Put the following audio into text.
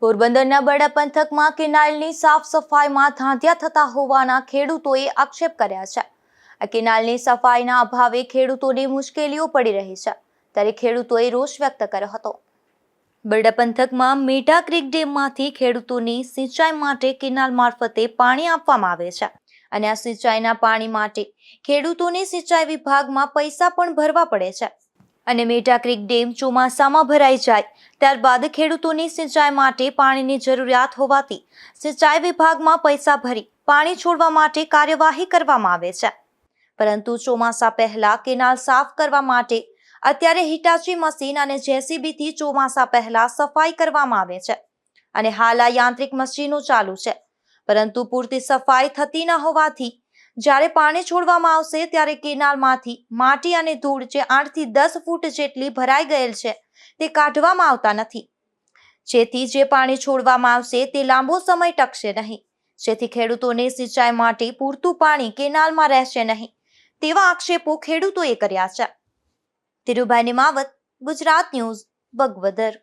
પોરબંદરના બરડા પંથકમાં કેનાલની સાફ સફાઈમાં ધાંધિયા થતા હોવાના ખેડૂતોએ આક્ષેપ કર્યા છે। આ કેનાલની સફાઈના અભાવે ખેડૂતોને મુશ્કેલીઓ પડી રહી છે, ત્યારે ખેડૂતોએ રોષ વ્યક્ત કર્યો હતો। બરડા પંથકમાં મીઠા ક્રીક ડેમમાંથી ખેડૂતોની સિંચાઈ માટે કેનાલ મારફતે પાણી આપવામાં આવે છે અને આ સિંચાઈના પાણી માટે ખેડૂતોને સિંચાઈ વિભાગમાં પૈસા પણ ભરવા પડે છે અને મીઠા ક્રીક ડેમ ચોમાસામાં ભરાઈ જાય ત્યારબાદ ખેડૂતોની સિંચાઈ માટે પાણીની જરૂરિયાત હોવાથી સિંચાઈ વિભાગમાં પૈસા ભરી પાણી છોડવા માટે કાર્યવાહી કરવામાં આવે છે, પરંતુ ચોમાસા પહેલા કેનાલ સાફ કરવા માટે અત્યારે હિટાચી મશીન અને જેસીબીથી ચોમાસા પહેલા સફાઈ કરવામાં આવે છે અને હાલ આ યાંત્રિક મશીનો ચાલુ છે, પરંતુ પૂરતી સફાઈ થતી ન હોવાથી જ્યારે પાણી છોડવામાં આવશે ત્યારે કેનાલમાંથી માટી અને ધૂળ જે 8 થી 10 ફૂટ જેટલી ભરાઈ ગયેલ છે તે કાઢવામાં આવતા નથી, જેથી જે પાણી છોડવામાં આવશે તે લાંબો સમય ટકશે નહીં, જેથી ખેડૂતોને સિંચાઈ માટે પૂરતું પાણી કેનાલમાં રહેશે નહીં તેવા આક્ષેપો ખેડૂતોએ કર્યા છે। ધીરુભાઈ નિમાવત, ગુજરાત ન્યૂઝ, બગવદર।